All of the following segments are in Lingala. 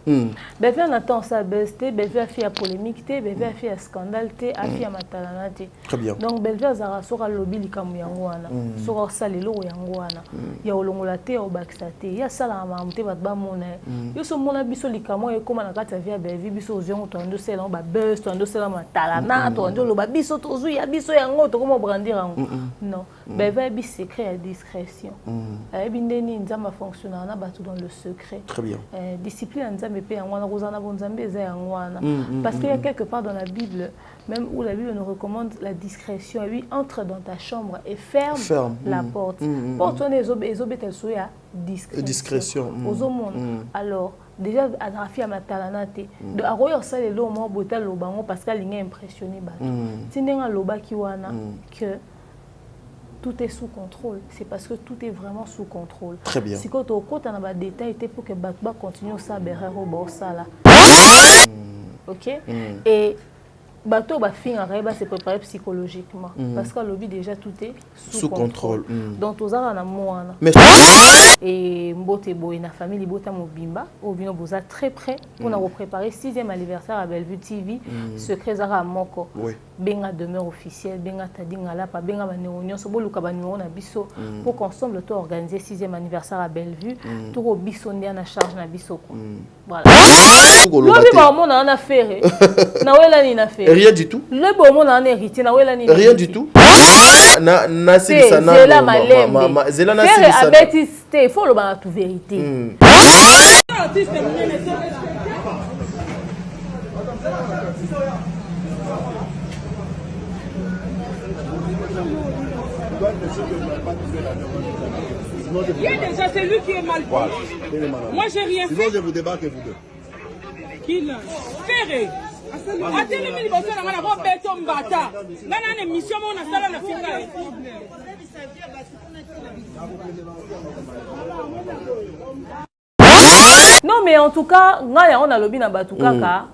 Belvi on attend ça besté, Belvi a fait la polémique, Belvi a fait la scandale, a fait la matalana. Très bien. Donc Belvi a sera lobby likamu yangoana, sera salelo yangoana. Ya olongola te au baksate, ya sala mamte batba mona. Yo so mona biso likamu e koma na kati via Belvi biso oziongo tondo sela ba buzz tondo sela matalana tondo lo ba biso tozu ya biso yango to comment brandir yango. Non, Belvi bi secret à discrétion. Bi ndeni nzamba fonctionner na batu dans le secret. Très bien. Discipline nzambe pe yangoana kozana bonzambe eza yangoana. Parce qu'il y a quelque part dans la Bible même où la Bible nous recommande la discrétion. Oui, entre dans ta chambre et ferme la porte. Porte on ezobeta soya discrétion. Aux hommes. Alors déjà à la fille à matalanate de aroyo salelo mo botal lo bango parce qu'elle est impressionné ba. Tindenga loba ki wana que tout est sous contrôle. C'est parce que tout est vraiment sous contrôle. Très bien. Si quand on a des détails pour que Batba continue ça berero borsala. OK? Et bateau ba fin arrêt se préparer psychologiquement parce que le lobby déjà tout est sous contrôle. Donc aux ara na moana. Et mbote boy na famille bota mobimba au bino boza très près pour nous préparer 6e anniversaire à Bellevue TV secret zara moko. Benga demeure officielle benga tadinga la pa benga ba néonion so boluka ba numéro na biso pour qu'ensemble to organiser 6e anniversaire à Bellevue tout au biso ndia na charge na biso ko. Voilà. Lobi ba mon na affaire. Na wela ni na affaire. Rien du tout. Le bon mon na héritier na wela ni. Rien du tout. Na silisana. Zela na silisana. Il faut le dire toute vérité. Il y a déjà celui qui est mal pris. Moi j'ai rien fait. Sinon je vous débarque vous deux. Qui l'a fait? Attendez, mais il va faire la robe béton bata. Nana une mission on a ça la finale. Non mais en tout cas, on a lobby na batuka ka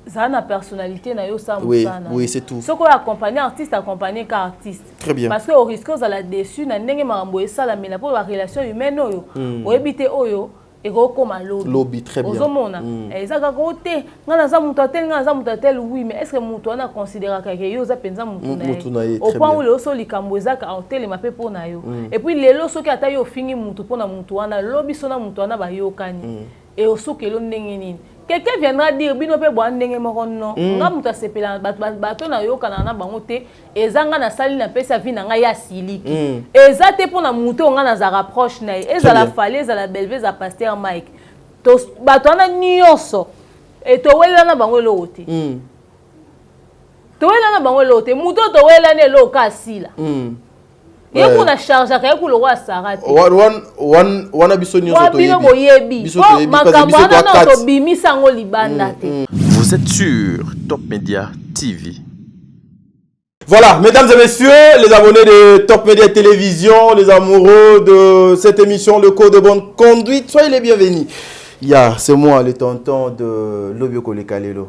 ça na personnalité na yo ça musana. Oui, c'est tout. Ce qu'on accompagner artiste accompagner ka artiste. Très bien. Parce que au risque ça la dessus na ndenge marambo e sala mais pour la relation humaine oyo. O ebité oyo et comme lobby très bien. Ozomona. Ezaka côté ngana za mutatel oui mais est-ce que mutu ana considérer que yo za penza mutu na ye. Au point où le so likambo ezaka en tele mape pour na yo. Et puis lelo soki ata yo fingi mutu pona mutu ana lobby sona mutu ana ba yo kani. Et au sokelo ndenge nini. Quelqu'un viendra dire bino pe boa ndenge moko non nga muta sepela bato na yo kana na bango te ezanga na sali na pesa vi na nga ya siliki ezate pona muto nga na za rapproche na eza la falaise la Bellevue za pasteur Mike to bato na nyonso et to wela na bango lote to wela na bango lote muto to wela ne lo ka sila il y a une charge à faire pour le roi Sarah. Vous êtes sur Top Media TV. Voilà, mesdames et messieurs, les abonnés de Top Media Télévision, les amoureux de cette émission, le code de bonne conduite, soyez les bienvenus. C'est moi, le tonton de Lobio Kolekalelo,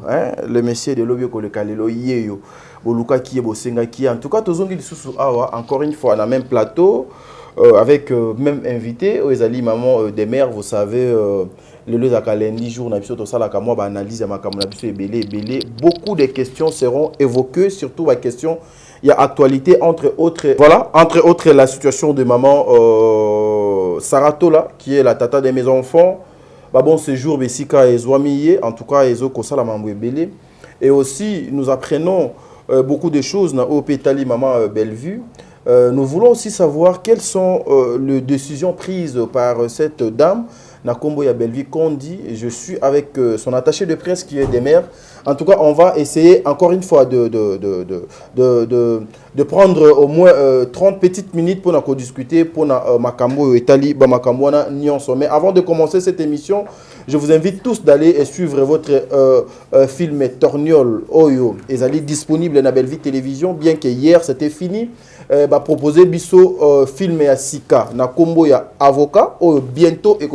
le monsieur de Lobio Kolekalelo, Yeyo. Boluka qui est Bosenga qui est en tout cas tous encore une fois on a même plateau avec même invité Ezali maman des mères vous savez le lieu à lundi jour na biso to sala ka moi ba analyse ma kamona biso ebele beaucoup de questions seront évoquées surtout la question il y a actualité entre autres la situation de maman Saratola qui est la tata de mes enfants bon séjour besika ezwamiye en tout cas ezo ko sala mambo ebele et aussi nous apprenons beaucoup de choses dans l'hôpital Maman Bellevue. Nous voulons aussi savoir quelles sont les décisions prises par cette dame, Nakombo ya Bellevue Kondi. Je suis avec son attaché de presse qui est des mères. En tout cas, on va essayer encore une fois de prendre au moins 30 petites minutes pour nous discuter pour Makambo Etali Makambo na Nyonso. Mais avant de commencer cette émission, je vous invite tous d'aller et suivre votre film Torniol Oyo. Ils allaient disponible dans Bellevue Télévision, bien que hier c'était fini. Proposer biso film à Sika na Kombo ya avocat bientôt et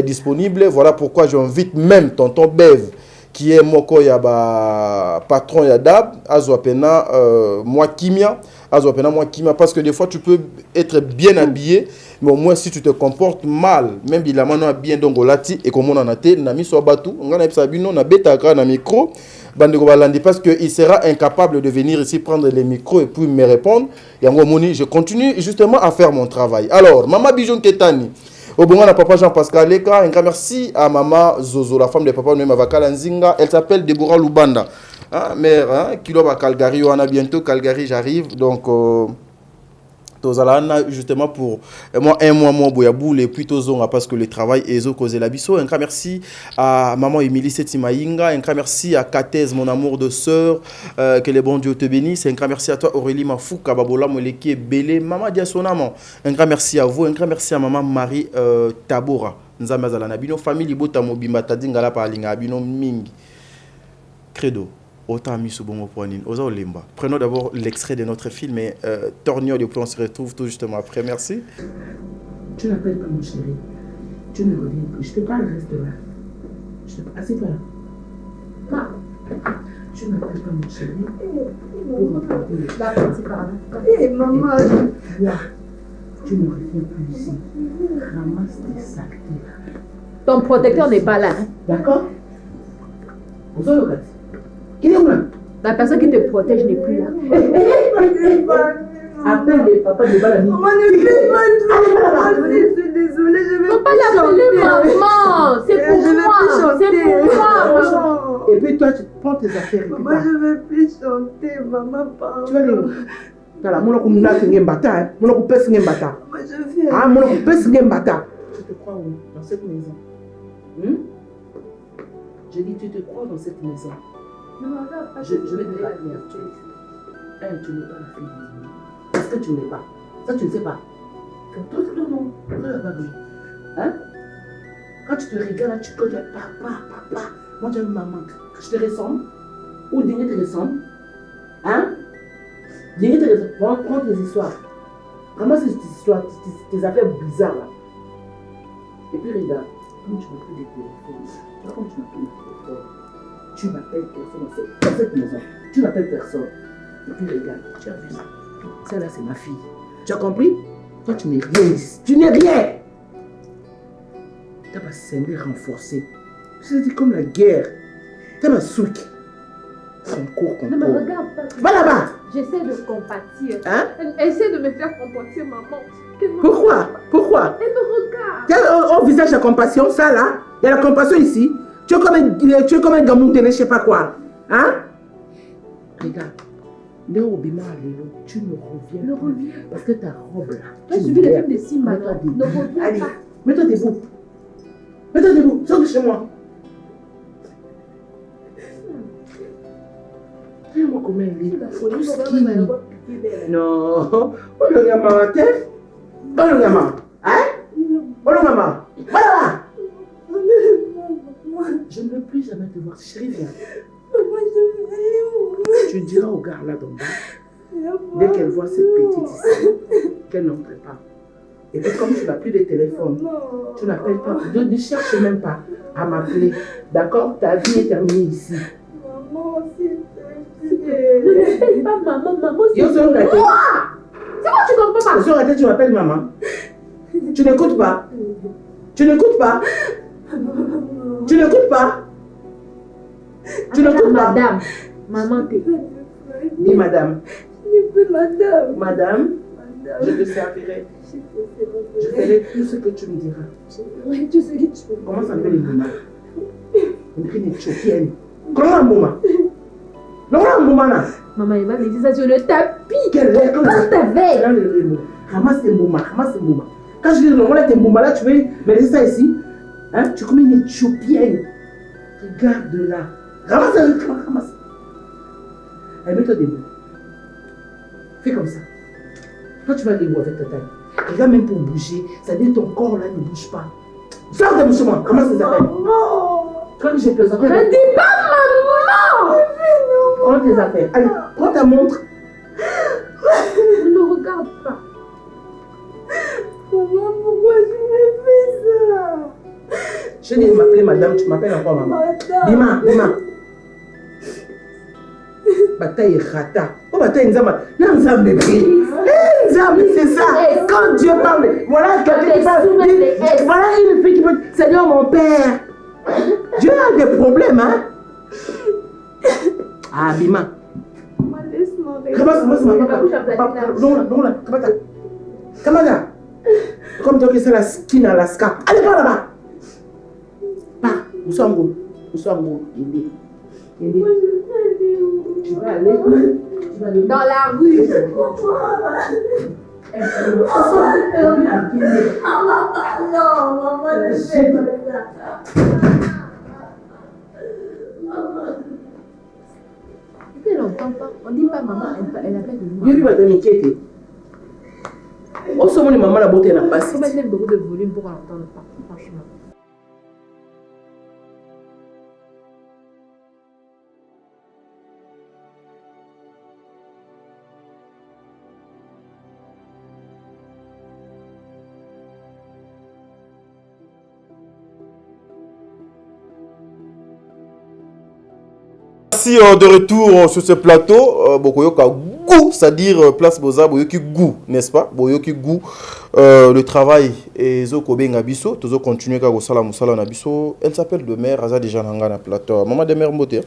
disponible. Voilà pourquoi j'invite même tonton Bev qui est moko ya ba patron ya Dab, azwapena moi kimia, parce que des fois tu peux être bien habillé, mais au moins si tu te comportes mal, même il a maintenant bien donc lati et comme on en a été, nami so batu, on a sabino na betaka na micro, bandeko balandi parce que il sera incapable de venir ici prendre les micros et puis me répondre. Yango moni, je continue justement à faire mon travail. Alors, Maman Bijon Ketani. Au bon moment, papa Jean-Pascal Leka, un grand merci à Maman Zozo, la femme de papa Noé Mavakala Nzinga. Elle s'appelle Deborah Lubanda. Hein, mère, hein, Kilo va Calgary, on a bientôt Calgary, j'arrive. Donc, justement pour moi un mois mon boyabou les plus tôt parce que le travail est causé la biso. Un grand merci à maman Émilie Setimaïnga, un grand merci à Katez mon amour de sœur, que les bons Dieu te bénisse. Un grand merci à toi Aurélie Mafouka Babola Moleki Belé, maman Diasonamo. Un grand merci à vous, un grand merci à maman Marie Tabora. Nzamazala na bino famille bota mobimba tadingala pa linga bino mingi. Credo. Prenons d'abord l'extrait de notre film et Tornio de Plomb se retrouve tout justement après. Merci. Tu n'appelles pas mon chéri. Tu ne reviens plus. Je te parle, reste là. Je te parle. Assieds-toi là. Tu n'appelles pas mon chéri. Hé, maman. Tu ne reviens plus ici. Ramasse tes saletés. Ton protecteur n'est pas là. D'accord? Vous avez regardé. Qui est là? La personne qui te protège n'est plus là. Appelle les papas de Balani. Maman, ne fais pas tout. Je suis désolée, je vais pas l'appeler maman. C'est pour moi. C'est pour moi. Et puis toi, tu prends tes affaires. Maman, je ne vais plus chanter. Maman, pardon. Tu vas aller où? Voilà, mon oncle n'a qu'un bâtard. Mon oncle pèse un bâtard. Moi, je viens. Ah, mon oncle pèse un bâtard. Tu te crois où? Dans cette maison? J'ai dit, tu te crois dans cette maison? Je vais te dire, tu n'es pas la fille de parce que tu n'es pas. Ça, tu ne sais pas. Non. Hein? Quand tu te regardes, tu connais papa. Moi, j'ai une maman. Que je te ressemble? Ou Dini te ressemble? Hein? Dini te ressemble? Prends tes histoires. Comment c'est tes histoires, tes affaires bizarres là? Et puis regarde, comme tu m'as pris des téléphones, comme tu m'as pris des téléphones, tu n'appelles personne dans cette maison. Tu n'appelles personne. Et puis regarde, tu as vu ça. Celle-là, c'est ma fille. Tu as compris? Toi, tu n'es rien ici. Tu n'es rien. Tu as pas scindé renforcé. C'est comme la guerre. Tu as pas souk. Son cours qu'on Ne me regarde pas. Va là-bas. J'essaie de compatir. Hein? Essaie de me faire compatir, maman. Pourquoi? Elle me regarde. Tu as au visage la compassion, ça là. Il y a la compassion ici. Tu es comme un gamou télé, je sais pas quoi. Hein? Regarde. Tu ne reviens. Parce que ta robe là. Tu as suivi le film de Simba. Ne reviens Allez, pas. mets-toi debout. Mets-toi debout. Sors de chez moi. Regarde-moi comment elle est. Non. Oh le gamin, t'es? Oh le gamin. Hein? Oh le gamin. Voilà. Je ne veux plus jamais te voir. Chérie, viens. Tu diras au gars là d'en bas, dès qu'elle voit cette petite ici, qu'elle n'entre pas. Et puis comme tu n'as plus de téléphone, tu n'appelles pas, ne cherche même pas à m'appeler. D'accord? Ta vie est terminée ici. Maman, s'il te plaît. Ne m'appelle pas maman, Yo, c'est quoi tu comprends pas? Sur la tête, tu m'appelles maman. Tu n'écoutes pas. Tu n'écoutes pas. Tu n'écoutes pas. Tu n'écoutes pas. Madame, maman t'es. Dis madame. Madame. Madame, je te servirai. Je ferai tout ce que tu me diras. Tu sais que tu peux. Comment ça s'appelle les moments? On dirait une éthiopienne. Comment un moment? Non, un moment là. Maman, il va me dire ça sur le tapis. Quelle est? Quand ta veille. Ramasse tes moments, ramasse tes moments. Quand je dis non, là, tes moments là, tu veux me laisser ça ici? Hein? Tu es comme une éthiopienne. Regarde là. Ramasse. Elle met-toi debout. Fais comme ça. Toi, tu vas aller où avec ta taille? Regarde même pour bouger. Ça dit ton corps là ne bouge pas. Sors de chez moi. Comment ça s'appelle? Quand j'ai plaisanté. Ne dis pas maman! Prends tes affaires. Allez, prends ta montre. Ne me regarde pas. Maman, pourquoi tu me fais ça? Je dis, m'appeler madame, tu m'appelles encore maman. Bima. Bataille rata. Oh, bataille Nzamba. Nzamba bébé. Nzamba, c'est ça. Quand Dieu parle, voilà quelqu'un qui parle. Voilà une fille qui peut. Seigneur, mon père. Dieu a des problèmes, hein. Ah, Bima. Comme toi qui c'est la skin à la scarpe. Allez, pas là-bas. Pas. Où sommes-nous? Tu vas aller dans la rue. Non, maman, ne fais pas ça. Elle n'entend pas. On dit pas maman, elle appelle de maman. Je vais m'inquiéter. On se dit maman la beauté n'a pas. Il faut mettre beaucoup de volume pour qu'on n'entende pas, franchement. Merci de retour sur ce plateau. Bokoyoka goût, c'est-à-dire place Boza, Boyoki goût, n'est-ce pas? Boyoki goût. Le travail et Zokobe Ngabiso, Tozo continuer à Gosala Moussala Nabiso. Elle s'appelle Demer, Aza déjà Nanga plateau. Maman Demer Moté.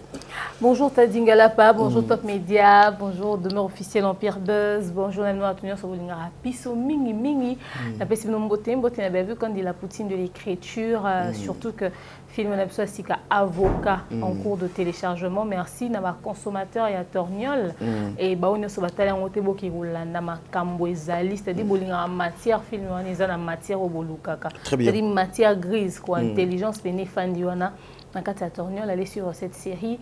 Bonjour Tadingalapa, bonjour Top Media, bonjour Demeure officiel Empire Buzz, bonjour Nemno Atunio Sobolingara Piso Mingi. La personne Mboté, Mboté n'a vu quand il la poutine de l'écriture, surtout que film Napso Sika avocat en cours de téléchargement. Merci na ma consommateur et à Torniol et baono sobatale en otebo ki rolanda ma kambo ezali, c'est-à-dire bolinga matière film wana eza na matière obolukaka. C'est-à-dire matière grise quoi, intelligence pene fandiwana. Na kati ya Torniol aller sur cette série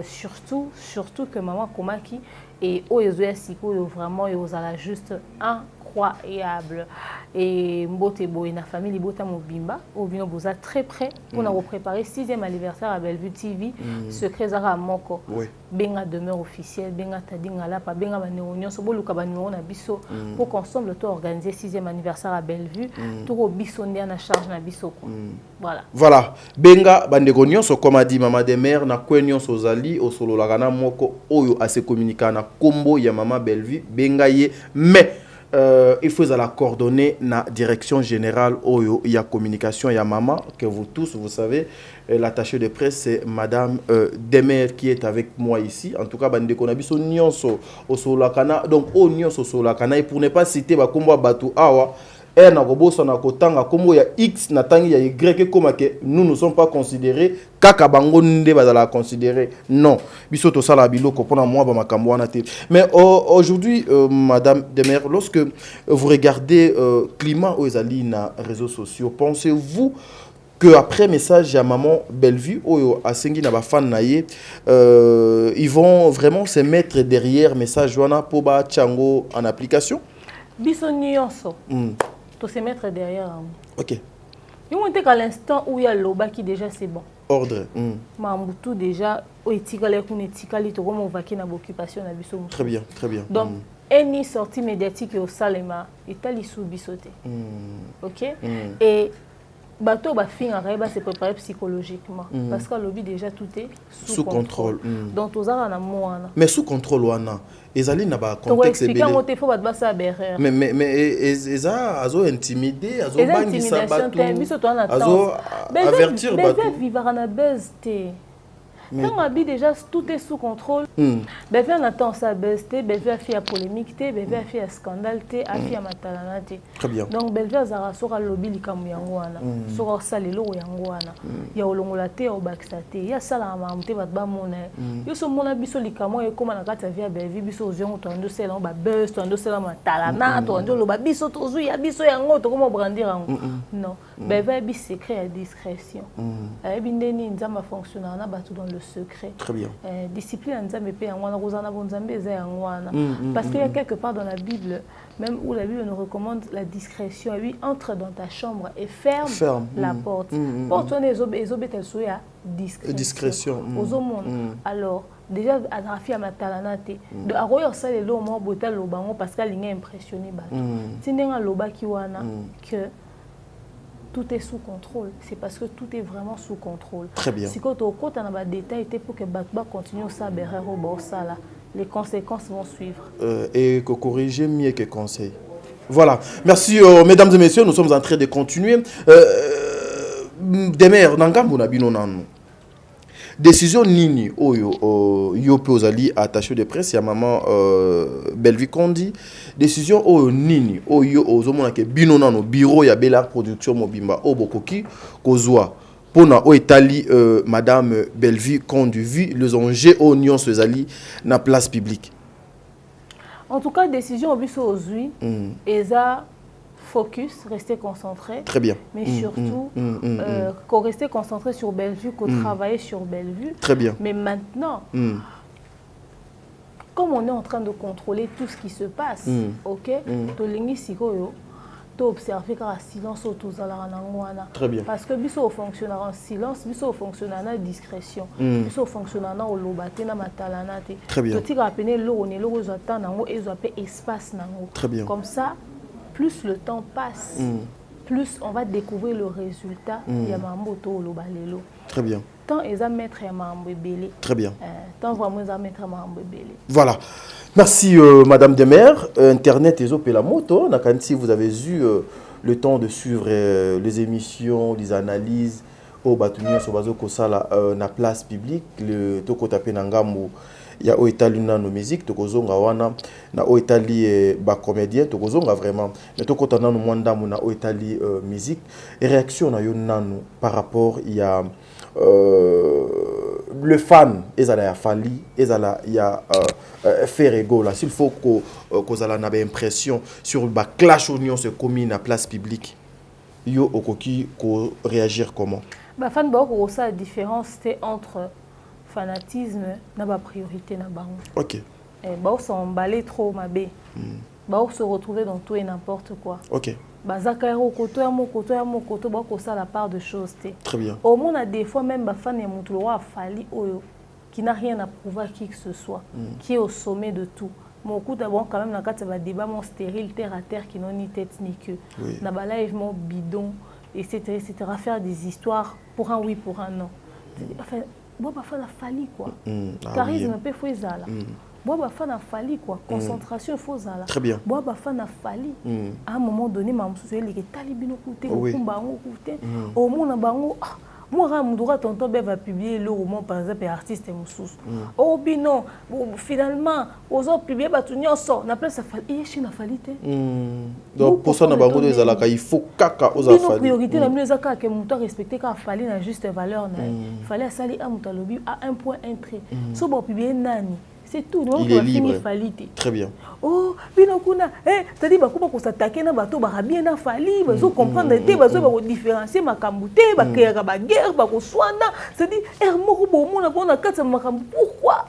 surtout que maman Komaki et oyezoya siko vraiment et osala juste incroyable. Et Mbote Boy, la famille Bota Mobimba, Obino Boza très près pour nous préparer 6e anniversaire à Bellevue TV. Secret Zara Moko. Benga demeure officielle, Benga Tadinga Lapa, Benga Banéonion, Soboluka Banéon à Bisso pour qu'ensemble tout organiser 6e anniversaire à Bellevue. Tout au Bisso n'est en charge na Bisso. Voilà. Voilà. Benga Bandegonion, so comme a dit Maman Demer, na Kwenyon Sozali, au solo lagana Moko, Oyo à se communiquer na Combo, ya Maman Bellevue, Benga Ye, mais. Il faut la coordonner na direction générale Oyo, il y a communication, il y a maman que vous tous vous savez, l'attaché de presse c'est madame Demer qui est avec moi ici. En tout cas bande konabiso nyonso au solakana, donc o nyonso solakana, et pour ne pas citer ba kombo batu awa R na roboso na kotanga kombo ya X na tangi ya Y comme que nous ne sommes pas considérés kaka bango nde bazala considérer non biso to sala biloko pona moi ba makambo wana te. Mais aujourd'hui madame Demer, lorsque vous regardez climat aux ezali na réseaux sociaux, pensez-vous que après message à maman Bellevue oyo asengi na ba fan na ye ils vont vraiment se mettre derrière message wana po ba chango en application? Biso nyonso to se mettre derrière. OK. Ils ont été qu'à l'instant où il y a l'oba qui déjà c'est bon. Ordre. Mambutu déjà au etikale kun etikali to comme on va qui na occupation na biso. Très bien, très bien. Donc any sortie médiatique au Salema etali sous bisoté. OK? Et bateau ba fin arrêt se préparer psychologiquement parce que lobby déjà tout est sous contrôle. Donc aux na moana. Mais sous contrôle wana ezali na ba contexte belé. Mais eza azo intimider, azo bangisa bato. Azo avertir bato. Vivre na buzz té. Quand on déjà tout est sous contrôle, bébé on attend ça besté, bébé a fait à polémique, bébé a fait à scandale, a fait à matalana. Très bien. Donc bébé a sera lobby likamu yangoana, sera salelo yangoana. Ya olongola te au backstate, ya sala mamte batba mona. Yo so mona biso likamu e comme na kata via bébé biso zongo to ndo sela ba buzz to ndo sela matalana to ndo loba biso to zu ya biso yango to comment brandir yango. Non, bébé bi secret à discrétion. Bindeni nzama fonctionner na batu dans le secret. Très bien. Discipline parce qu'il y a quelque part dans la Bible, même où la Bible nous recommande la discrétion. Oui, entre dans ta chambre et ferme la porte. Porte les obétés à discrétion. Aux hommes. Alors, déjà, à la fille à ma talanate, de arroyer ça les lots moi botal lobango parce qu'elle est impressionnée. Tiens un loba qui wana que tout est sous contrôle. C'est parce que tout est vraiment sous contrôle. Très bien. Si quand on a des détails pour que Batba continue ça, les conséquences vont suivre. Et que corriger mieux que conseil. Voilà. Merci, mesdames et messieurs. Nous sommes en train de continuer. Demer, Nangambo Nabino Nanu. Décision Nini, yo Pozali attaché de presse, il y a maman Bellevue Kondi. Décision Nini, yo ozomona ke bino nano bureau ya Belar Production Mobimba Obokoki Kozwa. Pona Itali madame Bellevue Kondi vu les enjeux Nyons Sezali na place publique. En tout cas, décision aujourd'hui, ESA focus, rester concentré. Très bien. Mais surtout, qu'on rester concentré sur Bellevue, qu'on travaille sur Bellevue. Très bien. Mais maintenant, comme on est en train de contrôler tout ce qui se passe, ok, tu observes qu'à silence autour de la. Très bien. Parce que biso fonctionne en silence, biso fonctionne en discrétion, biso fonctionne en lobate na matalanate. Très bien. Tu rappelles l'eau j'attends nango et j'appelle espace nango. Très bien. Comme ça, plus le temps passe, plus on va découvrir le résultat. Yamamoto lobalelo. Très bien. Tant ils ont mettre Yamambo belé. Très bien. Tant vraiment ils ont mettre Yamambo belé. Voilà. Merci Madame Demer. Internet et la moto. Si vous avez eu le temps de suivre les émissions, les analyses au Batunio Sobazo Kosala na place publique, le Toko Tapé Nangambo. Il y a Oitali Nano musique, Tokozonga wana, na Oitali ba comédien, Tokozonga vraiment. Mais Tokota Nano Mwandamu na Oitali musique. Et réaction na yo Nano par rapport, il y a le fan, il a fallu, il y a faire ego là. S'il faut qu'on ait une impression sur le clash union se commune à place publique, yo okoki ko réagir comment? Bah fan ba ko ça la différence c'était entre fanatisme na ba priorité na bango. OK. Bah on s'emballer trop mabé. Bah on se retrouver dans tout et n'importe quoi. OK. Bah zakaro koto ya mokoto ba ko ça la part de choses té. Très bien. Au monde a des fois même ba fan ya mutulo a fali oyo qui n'a rien à prouver à qui que ce soit, qui est au sommet de tout. Mon coup d'abord quand même dans le va débat mon stérile terre à terre qui n'ont ni tête ni queue. Na ba live mon bidon etc. Faire des histoires pour un oui pour un non. Enfin moi ba fa la fali quoi. Charisme un peu faut ezala. Moi ba fa na fali quoi. Concentration faut ezala. Très bien. Moi ba fa na fali. À un moment donné ma msusu les talibino côté kumba ngo côté. Au monde na bango moi, je tonton va publier le roman, par exemple, artiste Moussous. Oh, non, finalement, aux autres publiés, on appelle ça falite. Donc, pour ça, il faut caca aux affaires. Une priorité, que mon respecter qu'à fallir la juste valeur. Il fallait salir à un point entré. Si on publie Nani. C'est tout, donc il est libre. Très bien. Oh, binokuna, c'est-à-dire qu'on s'attaque na bateau, bah bien na fali, bah so comprendre des, bah so différencier ma kambuté, bah créer la guerre, bah ko soina, c'est-à-dire moko bo mon na quatre makam. Pourquoi?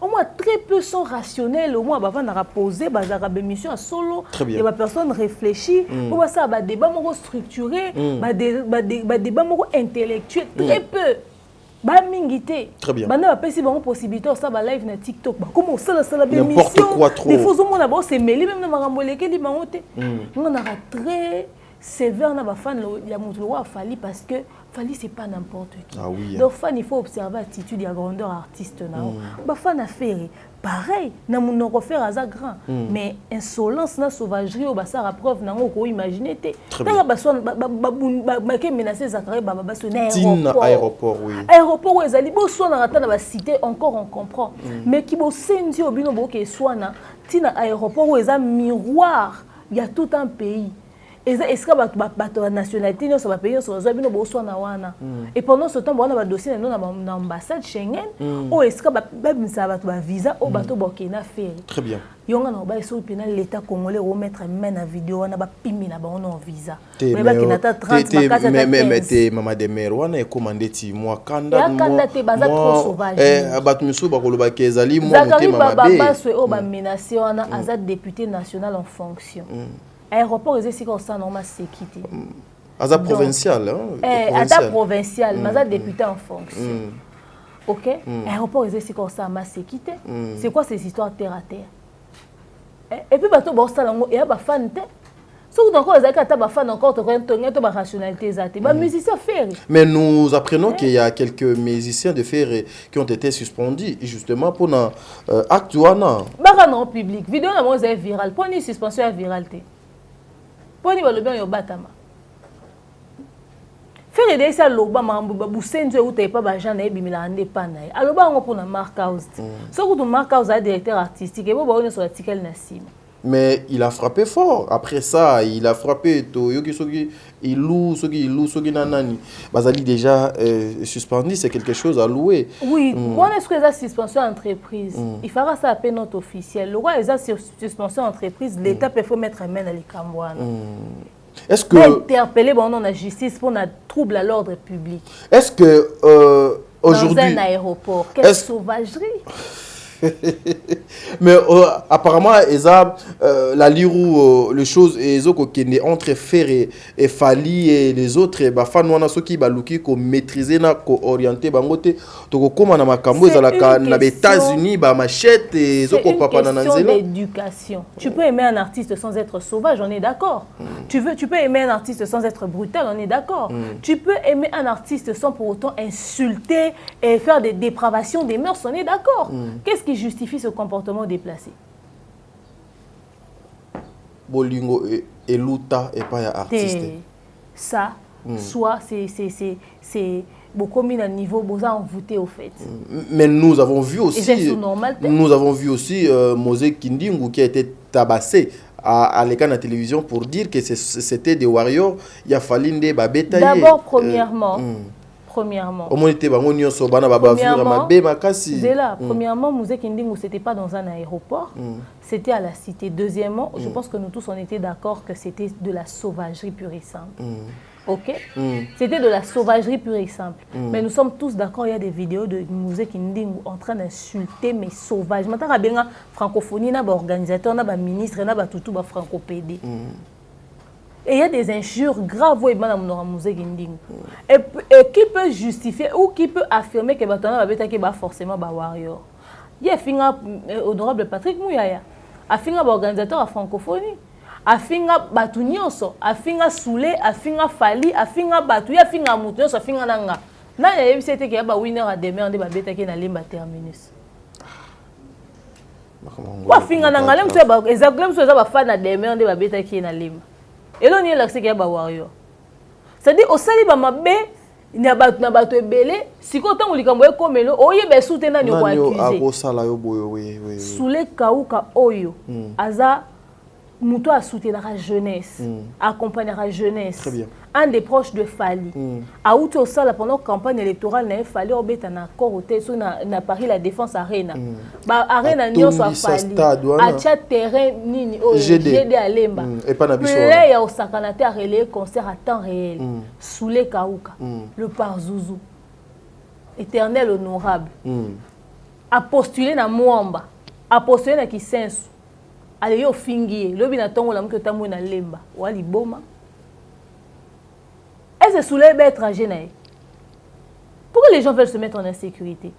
Au moins très peu sont rationnels, au moins bah va poser, bah za mission à solo, et bah personne réfléchit, pour bah ça bah débat moko structuré, bah débat moko intellectuel, très peu. Bah mingité. Très bien. Maintenant après si bon possibilité ça va live na TikTok bah comment ça la n'importe quoi trop. Des fois au monde là-bas c'est mêlé même na maramboleke li bangote. On a très sévère na ba fan ya mutulo a fali parce que fali c'est pas n'importe qui. Ah oui. Donc fan il faut observer l'attitude et la grandeur artiste na. Ba fan a faire pareil na mon refaire à za grand mais insolence na sauvagerie au ça preuve na ko imaginer té. Dans ba son ba ke menacer Zakari ba sonner aéroport oui. Aéroport où ezali bo so na rata na ba cité encore on comprend mais qui bo sendi obino bo ke soana tina aéroport où eza miroir il y a tout un pays. Est-ce que la nationalité nous sommes pays sur les bo so na wana et pendant ce temps on a ba dossier na ambassade Schengen ou est-ce que même ça va visa au bateau Burkina Faso. Très bien. Yonga na ba so pena l'état congolais remettre main na vidéo na ba pimi na ba on visa. Mais maman de mer wana e commandé ti moi kanda te baza trop sauvage. Batu misu ba koloba kezali moi muté mama be. Baba so o ba menacé wana azat député national en fonction. Aéroport est ici comme ça normal sécurité. Azat provincial hein. Azat provincial, mais azat député en fonction. OK? Aéroport est ici comme ça ma sécurité. C'est quoi ces histoires terre à terre? Et puis bateau bon ça et ba fan té. Surtout encore, les fan encore, tu as rationalité. Musiciens faire. Mais nous apprenons qu'il y a quelques musiciens de faire qui ont été suspendus justement pour l'acte. Non public. Vidéo est virale. Pour une suspension viralité. Pour une bien batama. Faire aider ça loba mambo busenzo uta pas bajana ebimila ande pana. Aloba ngo pour na mark house. Surtout tu mark house a directeur artistique et bo ba on sur l'article na sim. Mais il a frappé fort. Après ça, il a frappé. Il loue, nanani. Bazali déjà suspendu, c'est quelque chose à louer. Oui, on est-ce que la suspension entreprise. Il fera ça à peine note officielle. Le roi est la suspension entreprise. L'État peut mettre un main dans les Cambouanes. Est-ce que interpeller la justice pour un trouble à l'ordre public? Est-ce que aujourd'hui dans un aéroport, quelle sauvagerie! Mais apparemment, la lirou, les choses qui entre Fer et Fali et les autres, ceux qui maîtriser, orienter, les États-Unis, machette et c'est une question d'éducation. Tu peux aimer un artiste sans être sauvage, on est d'accord. Tu peux aimer un artiste sans être brutal, on est d'accord. Tu peux aimer un artiste sans pour autant insulter et faire des dépravations des mœurs, on est d'accord. Qu'est-ce qui justifie ce comportement déplacé? Bolingo et Luta et pas artiste. Ça, soit c'est beaucoup mis à niveau, vous envoûté au fait. Mais nous avons vu aussi, Mose Kindingu qui a été tabassé à l'écran de la télévision pour dire que c'était des warriors. Il a fallu des babétaillés. D'abord, premièrement, Mose Kindingu, c'était pas dans un aéroport, c'était à la cité. Deuxièmement, je pense que nous tous on était d'accord que c'était de la sauvagerie pure et simple. Ok, c'était de la sauvagerie pure et simple. Mais nous sommes tous d'accord, il y a des vidéos de Mose Kindingu en train d'insulter mes sauvages. Maintenant, il y a francophonie, il y a des organisateurs, il y a des ministres, il y a des tout francopédés. Et il y a des injures graves où il y a Mose Kindingu. Et qui peut justifier ou qui peut affirmer que Batana va forcément un warrior? Il y a honorable Patrick Mouyaya, un organisateur à francophonie. Afinga batu nyonso, afinga Soulé, afinga Fali, afinga batu, afinga mutu nyonso, afinga nanga. Na ya yebisete ke ba winner a demain de ba betaki na limba terminus. Wa finga nanga lem so ba exactement so za ba fan na demain de ba betaki na limba. Elo ni la ke ba warrior. C'est-à-dire au sali ba mabe na batu ebele, siko tango likambo ekomelo, oyebe soute na nyo kwa accusé. Soulé kauka oyo, aza Mouto a soutenu la jeunesse, accompagné la jeunesse. Très bien. Un des proches de Fali. A outé au sol pendant la campagne électorale, il fallait obéir un accord au test na Paris la défense arena. Ba arena nyo so Fali. A chat terrain nini o GD à Lemba. Et pas na biso. Là il y a au sakanate à relayer concert à temps réel. Soulé Kauka, le Parzouzou. Éternel honorable. A postulé na Mwamba. A postulé na Kisensu. Allez, yo fingi, lobi na tongo la mke tamu na lemba, wali boma. Est-ce que soulève étranger nae? Pourquoi les gens veulent se mettre en insécurité?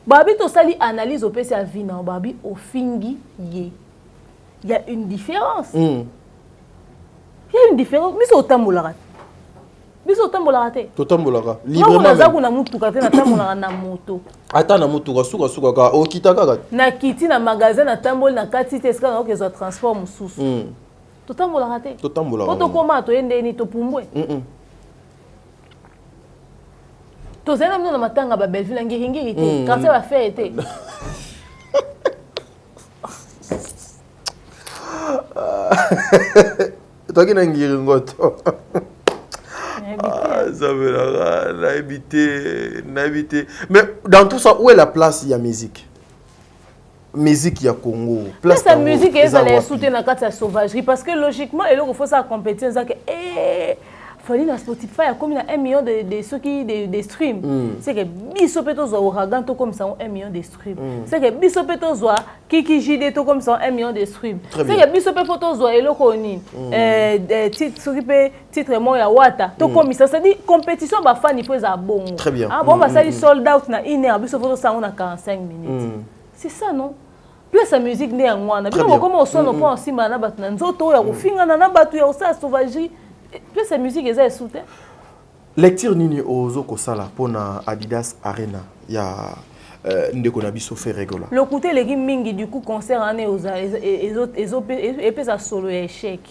Babi to sali analyse au PC à vie na babi au fingi yé. Il y a une différence. Il y a une différence. Mais c'est au tambola. Mais c'est au tambola. Totambola. Librement. Na mutu kate na tambola na moto. Ata na mutu suka ka o kitaka. Na kiti na magasin na tambola na kati teska na okezo transport mususu. Totambola raté. Totambola. Poto koma to yende ni to pumbwe. To zena mno na matanga ba Belleville ngiri te. Quand ça va faire été. Toi qui ngiri ngoto. Ça veut habité. Mais dans tout ça, où est la place? Il y a musique. Musique, il y a Congo. Place la musique, elle est soutenue dans la sauvagerie. Parce que logiquement, il faut ça compétir. Il faut que Spotify a comme 1 million de streams. C'est que Bissopeto Zoa Ouragan, comme ça, 1 million de streams. C'est que Bissopeto Zoa Kiki JD, comme ça, 1 million de streams. C'est que Bissopeto Zoa Elokoni, titre Moya Wata, comme ça. C'est-à-dire, compétition, fan, il faut ça bon. Très bien. Bon, ça dit sold out, na 1 heure, Bissopeto ça, on a 45 minutes. C'est ça, non? plus sa musique n'est en moi. Bien comment on sonne pas aussi mal na batu na nzoto ya kofinga na batu ya osa sauvagerie. Plus sa musique est soutien. Lecture nini ozo ko sala pona Adidas Arena ya ndeko na biso fait régola. Le côté les mingi du coup concert année aux et puis ça solo et échec.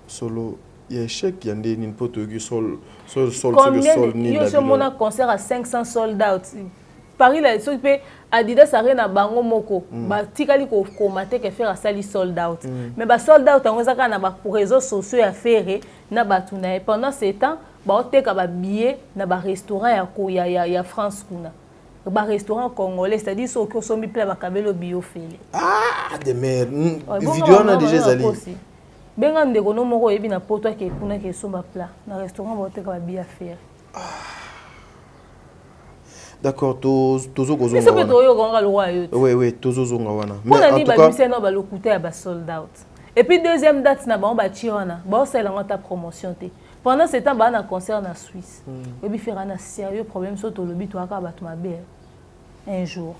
Solo il y a échec il y a des n'importe qui sol ni yo so mona concert à 500 sold out. Paris là so peut Adidas Arena bango moko ba tikali ko komate ke faire sali sold out. Mais ba sold out on zaka na ba pour réseaux sociaux ya faire na batuna pendant ce temps ba oteka ba billet na ba restaurant ya France kuna. Ba restaurant congolais c'est-à-dire so ko sombi pla ba kabelo bio fele. Ah de mer vidéo on a déjà zali. Benga ndeko no moko yebi na poto ke kuna ke somba pla na restaurant ba oteka ba billet faire. D'accord, tozo kozonga. Mais c'est toyo gonga le roi yo. Oui, tozo zonga wana. Mais en tout cas, c'est no ba lokuta ya ba sold out. Et puis deuxième date na ba on ba tirana, ba ça la ta promotion té. Pendant ce temps ba na concert na Suisse. Et puis faire un sérieux problème sur to lobi to aka ba to mabe un jour.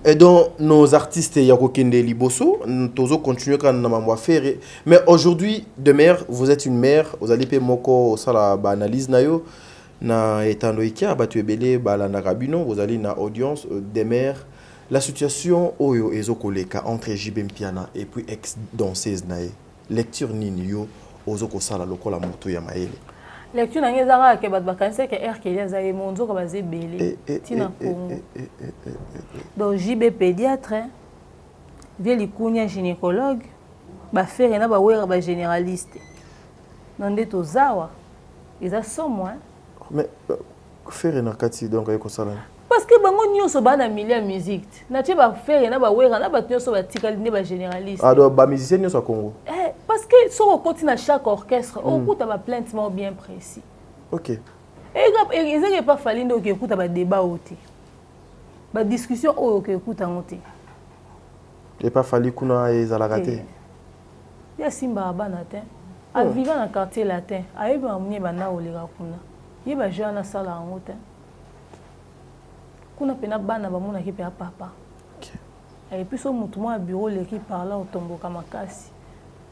Et donc nos artistes yako kende liboso, tozo continuer quand na mamwa faire. Mais aujourd'hui de mère, vous êtes une mère, vous allez payer moko ça la analyse na yo. Na etando ikia batu ebele bala na rabino vous allez na audience des mères la situation oyo ezokoleka entre JB Mpiana et puis ex danseuse nae lecture nini yo ozoko sala lokola moto ya maele lecture na ngezaka ke bat bakanse ke RK za e monzo ko baze belé tina Congo donc JB pédiatre vie likunya gynécologue ba faire na ba wera ba généraliste nande to zawa eza somo mais faire na kati donc ayeko sala parce que bango nyonso bana milieu musique na tie ba faire na ba wera na ba nyonso ba tikali ne ba généraliste ah donc ba musicien nyonso à Congo parce que so on continue chaque orchestre on écoute ba plaintement bien précis OK et ils n'ont pas fallu donc écoute ba débat oti ba discussion o que écoute en oti et pas fallu kuna ezala raté ya simba bana te a vivant dans quartier latin a eba mnie bana olera kuna il va jouer na sala en route. Kuna pena bana ba mona ki pe papa. Et puis so mutu mo bureau l'équipe parla au tombo kamakasi.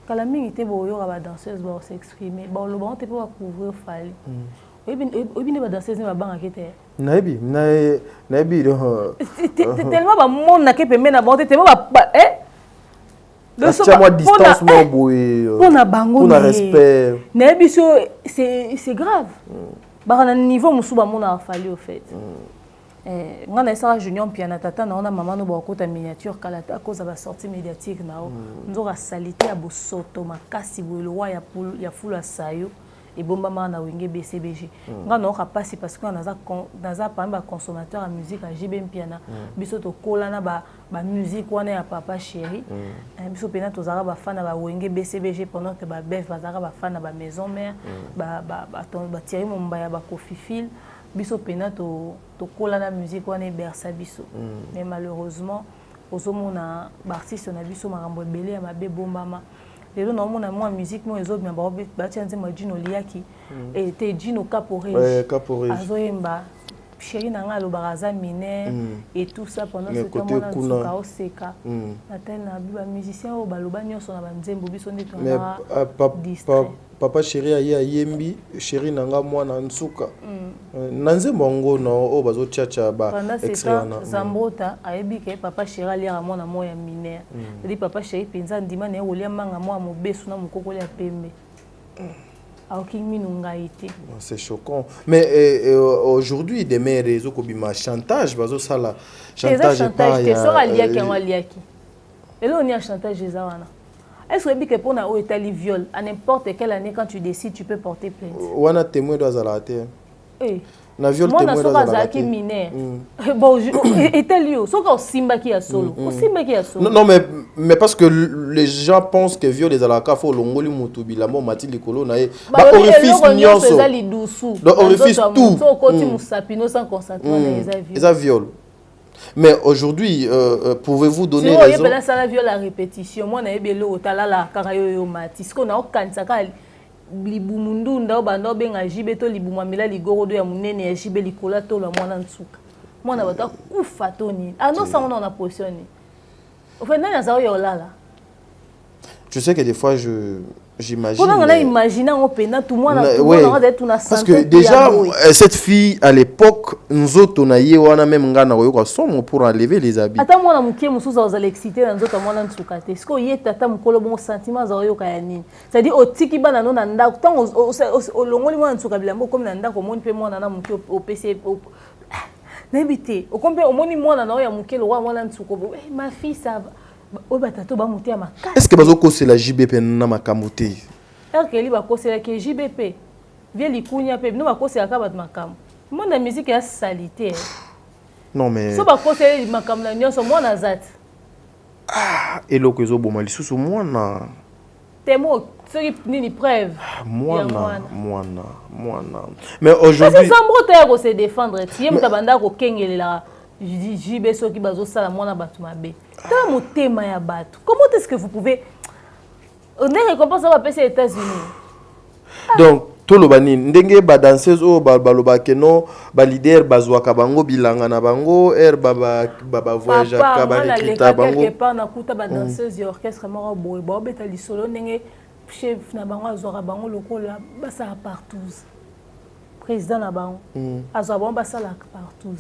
Kala mingi te boyo ba danseuse ba s'exprimer. Ba lo ba te pas couvrir fali. Obi ne ba danseuse ne ba banga kete. Naibi tellement ba mona ke pe mena ba te ba moi distance mon boy. On a bango. On a respect. Naibi c'est grave. Bah na niveau musuba mona fali au fait ngana esa junior Mpiana tata na ona maman no ba kota miniature kala à cause ba sortie médiatique na o nzoka salité ya bosoto makasi boelwa ya fula sayo et bomba na wenge BCBG ngana o kapasi parce que naza pa ba consommateur de musique à JB Mpiana biso to kola na ba musique wana ya papa chéri biso pena to zara ba fan ba wenge BCBG pendant que ba bef ba zara ba fan ba maison mère ba Thierry Mombaya ba Kofifil biso pena to kola na musique wana bersa biso mais malheureusement ozomona ba artiste na biso makambo ebele ya mabe bombama lelo na mona moi musique mo ezo bien ba tianze mo Gino Liaki et te Gino Caporé azoyemba chéri na ngalo baraza mine et tout ça pendant ce temps on a tsuka oseka natel na ba musicien o baloba nyonso na banzembo biso ndeto na papa chéri ya yembi chéri nanga mwana nsuka nanzembo ngo no o bazo chacha ba extrait na Zambota ayebi ke papa chéri alia mwana moya mine dit papa chéri penza ndima na olia manga mwa mobesu na mukoko ya pembe. C'est choquant. Mais aujourd'hui, des mères, ils ont un chantage. Chantage pas. Chantage. Est-ce que pour un Italie viol, à n'importe quelle année, quand tu décides, tu peux porter plainte? On a témoin dans la terre. Na viol témoin dans la terre. Bon, Italie, sauf qu'on simba qui a solo. Non, mais parce que les gens pensent que viol les alaka faut longoli mutubi la mo mati likolo na e. Ba orifice nyonso. Donc orifice tout. Ça viol. Mais aujourd'hui, pouvez-vous donner raison? Si on a viol à répétition, moi na ebele otalala karayo mati. Ce qu'on a okansaka libumundu ndao bando benga jibe to libumamila ligoro do ya munene ya jibe likola to la mwana nsuka. Mwana bata kufa toni. Ah non ça on a positionné. Au fait, nani aza oyo là. Je sais que des fois j'imagine. Pour nous imaginer on peine tout le monde parce que déjà cette fille à l'époque nous autres on a eu on a même ngana ko somo pour enlever les habits. Ata mwana mukie musuza aux excité dans autres mwana ntsukate. Est-ce que yé tata mukolo bon sentiment za oyo ka nini? C'est-à-dire otiki bana no nanda tant au longoli mwana ntsuka bilambo comme nanda ko moni pe mwana na mukie au PC n'habité. Au compé au moni mwana na oya mukie le roi mwana ntsuko. Ma fille ça va. Est-ce que bazoko c'est la JBP na makamute? Est-ce que li bako c'est la JBP? Vient li kunya pe, nous bako c'est la kabat makam. Mon la musique est salité. Non mais so bako c'est makam na nyonso mo na zat. Ah, eloko ezo boma lisusu mwana. Temo c'est ni preuve. Mwana. Mais aujourd'hui c'est ça mbote se défendre. Tie mutabanda ko kengelela. Je dis JB so ki bazo sala mwana batu mabe. Dans mon thème ya batu. Comment est-ce que vous pouvez on est récompense à passer aux États-Unis. Donc tout le bani ndenge ba danseuse o baloba keno ba leader bazwaka bango bilanga na bango baba voyage ka ba recruta bango. Quelque part na kuta ba danseuse orchestre moko boy ba beta lisolo ndenge chef na bango azwaka bango lokola basa partout. Président na bango azwa bango basa la partout.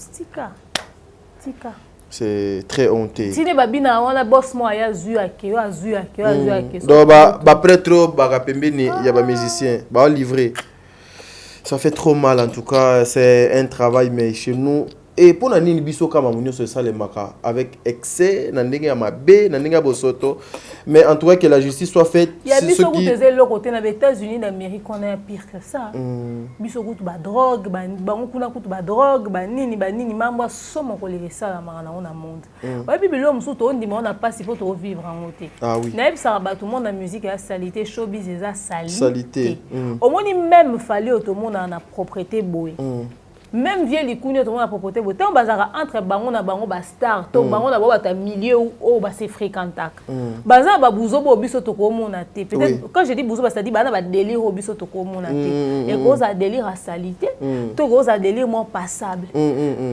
Tika. C'est très honteux. Si les babina on a boss moi ya zuake. Donc ba prêtre ba rapembeni ya ba musicien ba livrer. Ça fait trop mal en tout cas, c'est un travail mais chez nous et pour nani biso kama munyo so ça les maka avec excès na ndenge ya mabe na ndenge ya bosoto mais en tout cas que la justice soit faite. Il y a biso qui faisait le côté na États-Unis d'Amérique on est pire que ça. Biso kutu ba drogue bango kuna kutu ba drogue ba nini mambo somo ko les ça la mara na on a monde. Ba bibilo musuto on dit on a pas si faut vivre en côté. Ah oui. Na ça ba tout le monde la musique et la salité showbiz et la salité. Au moins même fallait tout le monde en a propriété boy. Même vieux les couilles tout le monde a propreté boy. Tant bazara entre bango na bango ba star, to bango na ba milieu où ba se fréquentak. Bazara ba buzo bo biso to ko mona te. Peut-être quand je dis buzo ba ça dit ba délire au biso to ko mona te. Et cause à délire à salité, to cause à délire moins passable.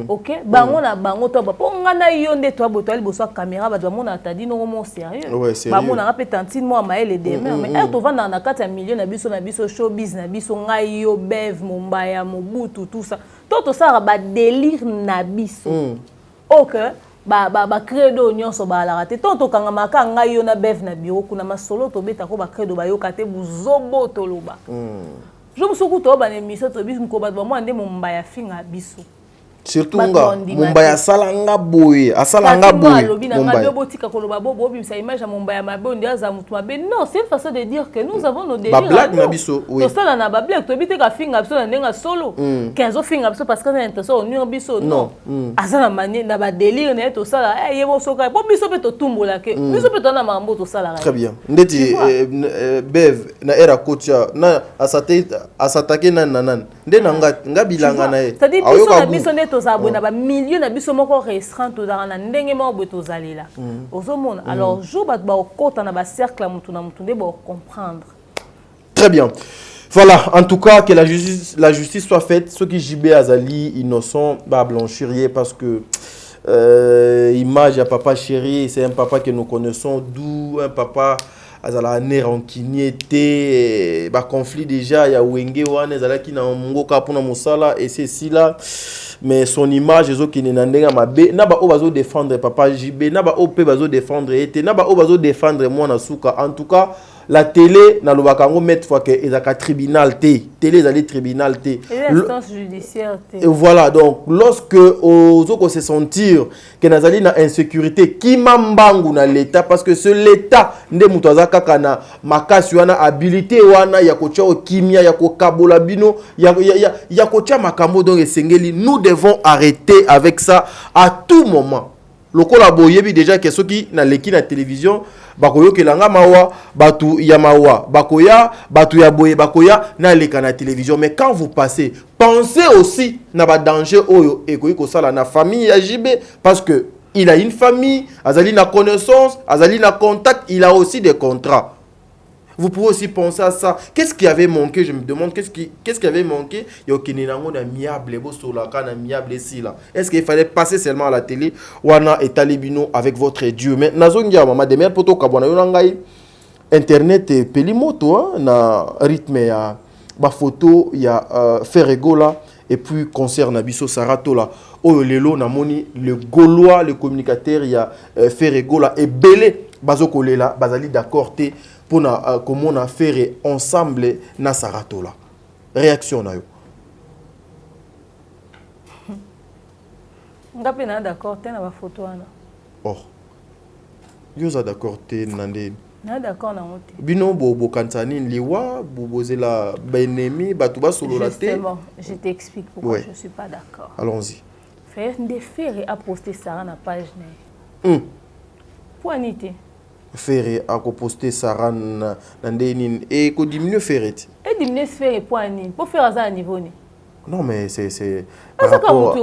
OK? Bango na bango to ba po ngana yonde to bo to ali boso caméra ba mona ta dit non mon sérieux. Ba mona pe tantine moi maël des mains mais elle to va na kata milieu na biso showbiz na biso ngai yo bev Mumbaya Mobutu tout ça. Tout ça ba délire na biso. OK ba credo nyonso ba la raté tonto kanga maka ngai yo na bev na bureau kuna masolo to beta ko ba credo ba yo kate buzobo to loba. Je me soukou to ba émission to biso ko ba moi ndé Mumbaya finga biso. Surtout nga Mumbaya salanga boye asalanga boye Mumbaya botika ko loba bobo bimsa image ya Mumbaya mabe on dia za mutu mabe non c'est une façon de dire que nous avons nos délires. Ba blague na biso oui. To sala na ba blague to biteka finga biso na ndenga solo. Kenzo finga biso parce que na intention on biso non. Azana manie na ba délire na to sala yebo soka bo biso pe to tumbola ke biso pe to na mambo to sala. Très bien. Ndeti bev na era coach na asatake nan ndena nga bilanga na e. C'est-à-dire biso na biso na ba milieu na biso moko restreint to dans na ndenge mo boto zalela ozomona alors jour ba okota na ba cercle mutu na mutu ndebo comprendre. Très bien. Voilà, en tout cas que la justice soit faite, ceux qui JB Azali innocent ba blanchir parce que image à papa chéri, c'est un papa que nous connaissons doux, un papa azala ne rancunier te ba conflit déjà ya wenge wana azala ki na ngoka pona musala et c'est si là mais son image ezo ki na ndenga mabe na ba o bazo défendre papa JB na ba o pe bazo défendre ete na ba o bazo défendre moi na suka en tout cas la télé na lobaka ngo mettre fois que ezaka tribunal té télé ezali tribunal té l'instance judiciaire té et voilà donc lorsque ozoko se sentir que nazali na insécurité ki mambangu na l'état parce que ce l'état nde mutu azaka kana makasi wana habilité wana ya kocha okimia ya kokabola bino ya kocha makambo donc esengeli nous devons arrêter avec ça à tout moment lokola boyebi déjà que soki na leki na télévision bakoyo kelanga mawa batu ya mawa bakoya batu ya boye bakoya na leka na télévision mais quand vous passez pensez aussi na ba danger oyo ekoyi ko sala na famille ya JB parce que il a une famille azali na connaissance azali na contact il a aussi des contrats Vous pouvez aussi penser à ça. Qu'est-ce qui avait manqué? Je me demande, qu'est-ce qui avait manqué? Il y a Est-ce qu'il fallait passer seulement à la télé ou et talibino avec votre Dieu? Mais Nazongia, maman, des mères poto kabwana yonangai internet et pelimoto na rythme ya ba photo ya Ferrego là et puis concert Nabiso Sarato là. Oh lelo na moni le Gaulois, le communicateur ya Ferrego là et belé bazoko lela bazali d'accord té pour comment on a fait ensemble na Sarato là. Réaction na yo. Ngapi na d'accord té na ba photo wana. Oh. Yo za d'accord té nande. Na d'accord na moté. Bino bo kantani liwa bobozela benemi batuba solo la té. Justement, je t'explique pourquoi je suis pas d'accord. Allons-y. Faire des faits à poster ça na page né. Pour anité. Faire à poster Sarah Nandénin et qu'on diminue faire. Et diminuer faire pour ani pour faire ça à niveau ni. Non mais c'est par rapport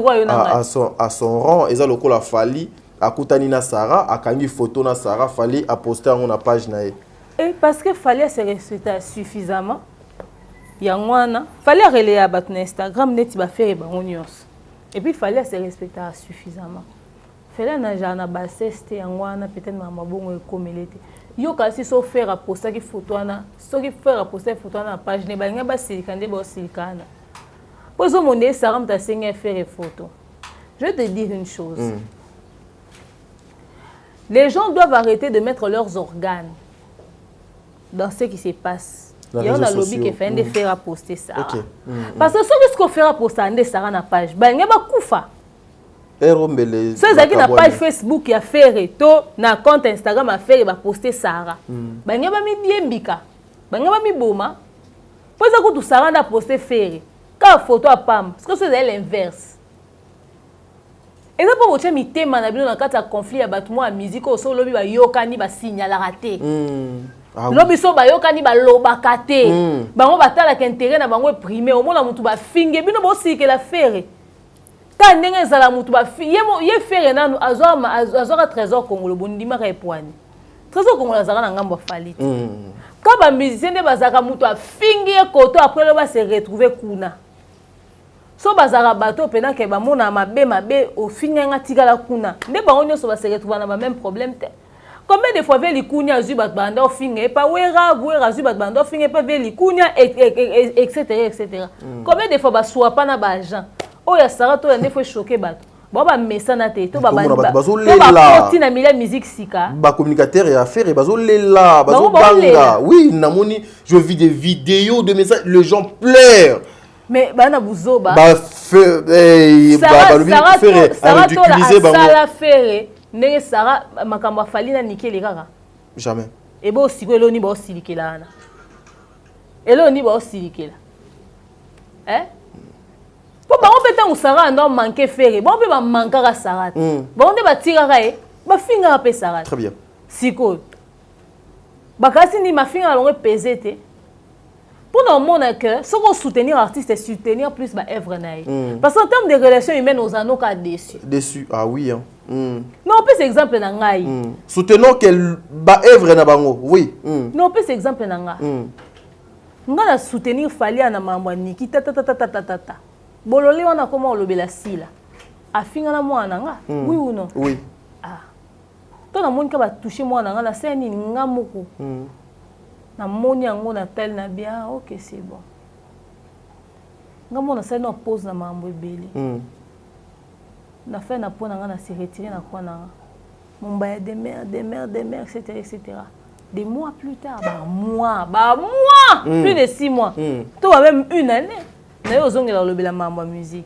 à son rang et ça le la fali à Koutani na Sarah à kangi photo na Sarah fali à poster en na page na. Et parce que fallait se respecter suffisamment. Yangwana fallait relayer à battre Instagram net ba faire ba onions. Et puis fallait se respecter suffisamment. Fallait na jana basseste yangwana peut-être na mabongo ekomelete. Yo kasi so faire à poster ki photo na, so ki faire à poster photo na page ne ba nga ba silikande ba silikana. Poso mon Sarah mta senga faire photo. Je vais te dire une chose. Les gens doivent arrêter de mettre leurs organes dans ce qui se passe. Il y a un lobby qui fait des faire à poster ça. Parce que ce qu'on fait à poster Sarah na page, ba nga ba kufa. Ceux qui na page Facebook ya faire to na compte Instagram a faire ba poster Sarah. Ba nga ba mi biembika. Ba nga ba mi boma. Posa ko tu Sarah na poster faire. Ka photo à pam, parce que c'est l'inverse. Et ça pour vous mi tema na bino na kata conflit ya batu mo musique o so lobi ba yokani ba signal raté. Lobi so ba yokani ba lobaka te. Bango batala ka intérêt na bango primer au mona mutu ba finge bino bo sike la faire. Ka ndenge zala mutu ba ye faire na azora trésor congolais bondima ka epwani. Trésor congolais zala na ngambo fali. Quand ba musicien de bazaka mutu a finge koto après le ba se retrouver kuna. So bazara bato pena ke ba mona mabe au finga tigala kuna. Ne ba onyo so ba se retrouver na ba même problème te. Combien de fois veli kunya zu bat banda finga pa wera zu bat banda finga pa veli kunya etc. Combien de fois ba soa pa na ba agent. O ya Sarato ya ne faut choquer bato. Bon ba messana te to ba poti na mila musique sika. Ba communicateur et affaire et bazo lela, bazo banga. Oui, namoni, je vis des vidéos de messages, les gens pleurent. Mais bana buzoba. Ba faire Sarah ridiculiser bango. Sala faire ndenge Sarah makambo fali na nikeli kaka. Jamais. Et bo siko eloni ba osilikela na. Eloni ba osilikela. Pour ba on peut Sarah non manquer faire. Bon peut ba manquera Sarah. Bon on ba tiraka ba finga pe Sarah. Très bien. Siko. Ba kasi ni ma finga longue peser te. Pour nous montrer que ce qu'on soutenir l'artiste c'est soutenir plus ma œuvre naïe. Parce qu'en termes de relations humaines aux anneaux qu'à déçu. Déçu, ah oui hein. Non, on peut cet exemple na ngai. Soutenons qu'elle ba œuvre na bango, oui. Non, on peut cet exemple na ngai. Nga na soutenir Falia na mambo niki ta. Bolole wana comment on lobela sila. Afinga na mwana nga. Oui ou non? Oui. Ah. Toi na moni ka ba toucher mwana nga na seni nga moko. Na moni yango na tel na bien, ok c'est bon. Nga mona sali na pause na mambo ebele. Na fait na pona nga na se retirer na kwa na. Mon ba des mères, etc. Des mois plus tard, plus de 6 mois. Toi même une année. Na yo zongela lobela mambo musique.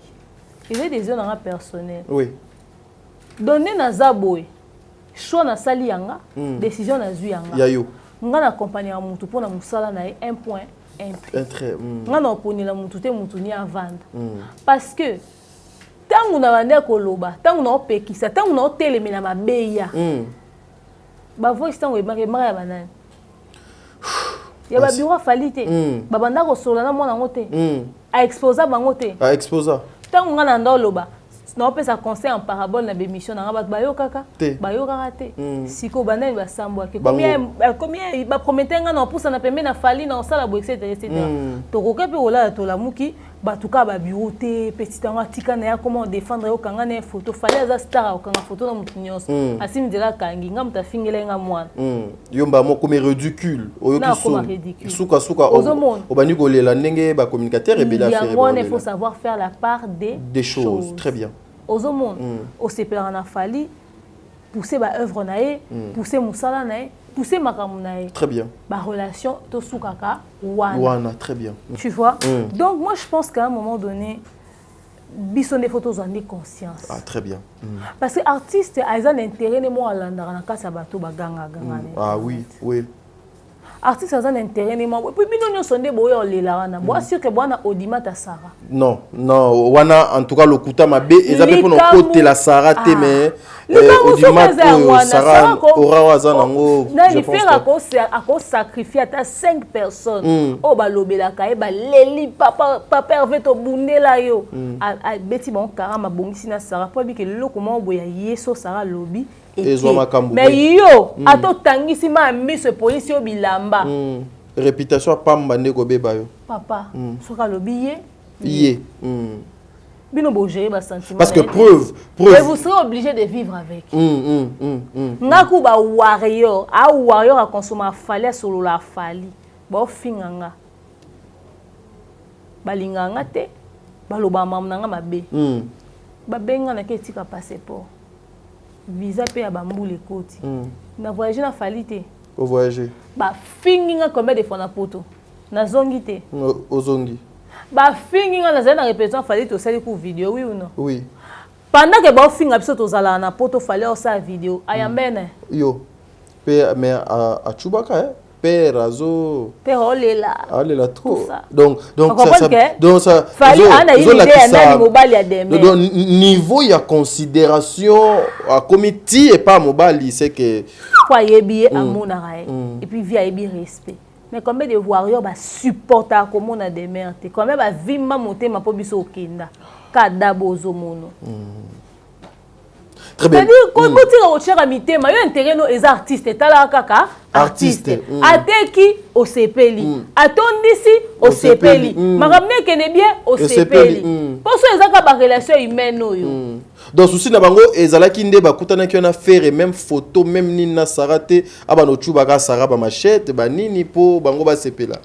Il y a des zones personnelles. Oui. Donner na zaboy. Choix na sali yanga, décision na zui yanga. Yayo. Nga na accompagner mutu pona musala na un point un trait. Nga na oponi la mutu te mutu ni à vendre. Parce que tangu na bande ko loba, tangu na opekisa, tangu na otelemi na mabeya. Ba voice tangu emake mara banani. Ya ba bureau falite. Ba banda ko sola na mona ngote. A exposa bango te. A exposa. Tangu nga na ndo loba. non peut ça conseil en parabole na bémission na ba bayo kaka bayo kaka te siko banani ba sambo ke combien ba promettre nga na pour ça na pembe na fali na sala bo etc etc to ko ke pe ola to la muki ba tuka ba bureau te petit tango tika na ya comment défendre yo kanga na photo fali za star o kanga photo na mutinyoso asimi de la kangi nga muta fingela nga mwana yomba moko me ridicule oyo ki suka obani golela ndenge ba communicateur et bela faire il faut savoir faire la part des choses très bien aux monde au sepela na fali pousser ba œuvre nae pousser musala nae pousser makamu nae très bien ba relation to sukaka wana très bien tu vois donc moi je pense qu'à un moment donné bison des photos en conscience très bien parce que artiste a un intérêt ne mo alanda na kasa bato baganga oui artiste a un intérêt ne mo puis bino nyo sonde boyo lela wana bo sûr que bwana Odima ta Sara non wana en tout cas le kuta mabe ezape pour no côté la Sara te mais Odima Sara ora wazana ngo je pense à cause sacrifier à 5 personnes o ba lobela ka e ba leli papa hervé to bundela yo a beti bon karama bongisi na Sara po bi ke loko mo boya yeso Sara lobi mais yo ato tangisi ma miso police yo bilamba réputation pamba ndeko beba yo papa soka lobi ye bino bo gérer ba sentiment parce que preuve mais vous serez obligé de vivre avec ngaku ba warrior a consommer fali solo la fali ba finganga balinganga te baloba mamnanga mabe babenga na ke tika passeport visa pe ya bambule koti na voyager na fali te au voyager ba finginga combien de fois na poto na zongi te ozongi ba finginga na zana répétition fali to sali ku vidéo oui ou non oui pendant que ba finga biso to zala na poto fali o sa vidéo ayambene yo pe mais a chubaka père azo père olela trop donc ça fali ana idée na mobile ya demain donc niveau ya considération à comité et pas mobile c'est que quoi yebi amona rae et puis via yebi respect mais combien de warriors ba supporter comme on a des mères te combien ba vimba monter ma po biso okenda kada bozo mono très bien c'est-à-dire quand tu tira au cher amité ma yo intérêt no les artistes tala kaka artiste ateki au sepeli atondisi au sepeli makamne kene bien au sepeli pour ça ezaka ba relation humaine oyo donc souci na bango ezalaki nde bakutana ki na faire même photo même nina sarate abano chubaka Sara ba machette ba nini po bango ba sepela.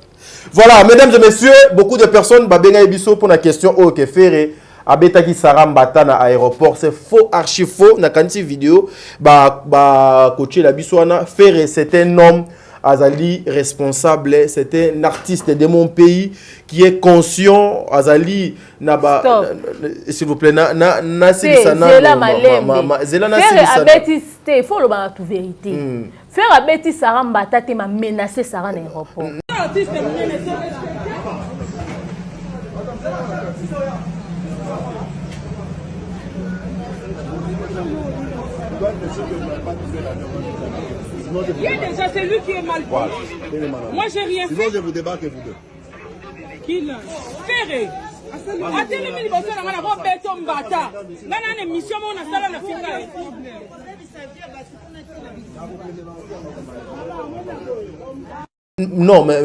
Voilà mesdames et messieurs, beaucoup de personnes ba benga biso pour la question o ke faire abetaki Sara Mbata na aéroport, c'est faux, archi faux. Na kanti vidéo ba coacher la biso wana faire c'est un homme Azali responsable, c'est un artiste de mon pays qui est conscient. Azali naba, s'il vous plaît, na Zela Malembe. Faire abétiste, il faut le dire la vérité. Faire abétiste Sara Mbata te m'a menacé Sara dans l'aéroport. Il y a déjà celui qui est mal pris. Moi, j'ai rien fait. Sinon, je vous débarque, vous deux. Qui l'a fait? Attendez, mais il va faire la robe Mbata. Nana, une mission, on a ça la finale. Non, mais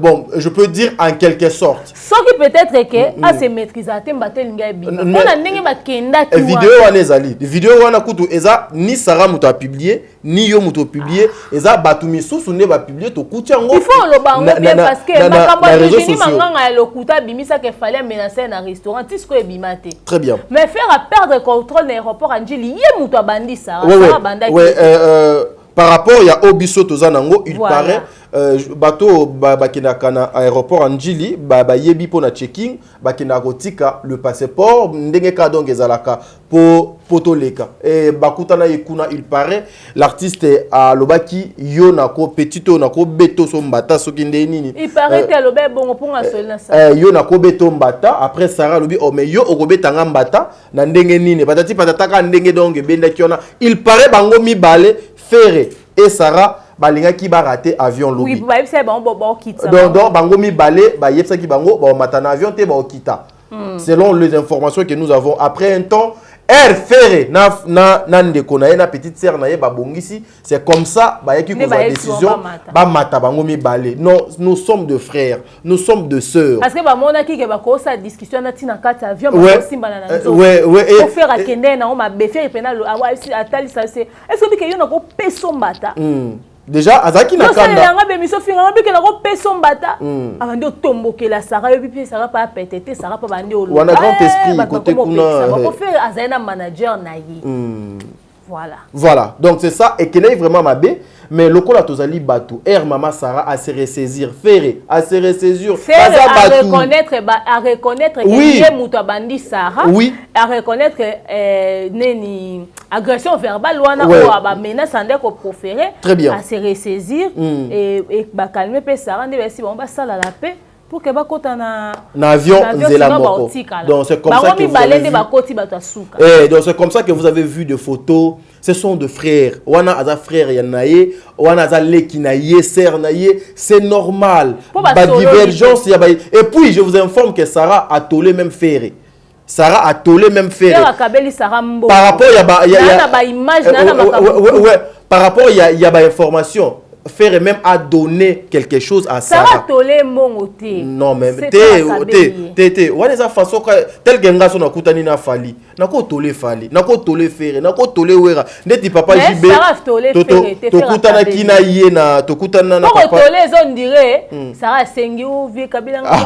bon, je peux dire en quelque sorte. Ce qui peut-être que à se maîtriser, Mbata lingabi. On a n'engue ma kenda. Vidéo on est allé. Vidéo on a kutu eza ni Sara muta publié ni yo muto publié eza batumi susu ne ba publier to kutiango. Il faut le bango bien parce que makamba ni manganga le kuta bimisa que fallait menacer un restaurant tisco e bimate. Très bien. Mais faire à perdre contrôle de l'aéroport Anjili yé muto bandi Sara. Sara banda. Par rapport il y a Obiso Tozanango, il paraît bateau bakina na aéroport Anjili ba yebi pona checking bakina kotika le passeport ndenge ka donc ezalaka po potoleka et bakutana yekuna il paraît l'artiste a lobaki yo nako petito nako beto so Mbata soki ndenini il paraît que lobe bongo ponga solna ça yo nako beto Mbata après Sara lobi oh mais yo okobetanga Mbata na ndenge nini patati patataka ndenge donc benda kiona il paraît bango mibale Ferré et Sara balinga ki ba raté avion lobi. Oui, ba yebisa bango ba okita. Donc bango mi balé ba yebisa ki bango ba matana avion te ba okita. selon les informations que nous avons. Après un temps, elle fait na petite sœur na babongisi, c'est comme ça qui pose la décision ba mata bango mi balé. Non, nous sommes de frères, nous sommes de sœurs. Parce que ba mona ki ke ba ko sa discussion na tina kata avion ba ouais, simba na nzo. Ouais, pour faire akende na o ma befer pena lo atali ça c'est. Est-ce que yo na ko peso mbata? Déjà azaki na kanda. Non, ça be miso finga bi ke na ko peso mbata. Avant de tomboke la Sarah yo pipi Sarah pas pétété, Sarah pas bandi o lo. On a grand esprit côté kuna. Ba ko faire azana manager na yi. Voilà. Donc c'est ça et kenei vraiment mabé. Mais le cola tozali batu, Maman Sarah à se ressaisir, faire à se ressaisir, à reconnaître oui. Que muto bandi Sarah, oui. À reconnaître neni agression verbale ou aba menace ande ko proférer, très bien. À se ressaisir et ba calmer pe Sarah ndé si bon ba sala la paix pour que ba kota na avion nzela moko. Donc c'est comme ça que vous avez vu. Donc c'est comme ça que vous avez vu des photos. Ce sont de frères. Wana aza frère yanaye, wana aza leki naye, sœur naye, c'est normal. Ba divergence y a ba. Et puis je vous informe que Sarah a tolé même ferré. Sarah a tolé même ferré. Par rapport par rapport il y a ba information. Faire même à donner quelque chose à Sarah. Sarah tolé mongoté. Non mais té wana eza façon tel genga so na kutani na fali. Nako tolé fali, nako tolé faire, nako tolé wera. Ndeti papa JB. Sarah tolé faire té faire. Tokutana kina ye na tokutana na papa. Pour tolé on dirait Sarah sengi ou vie kabila ngala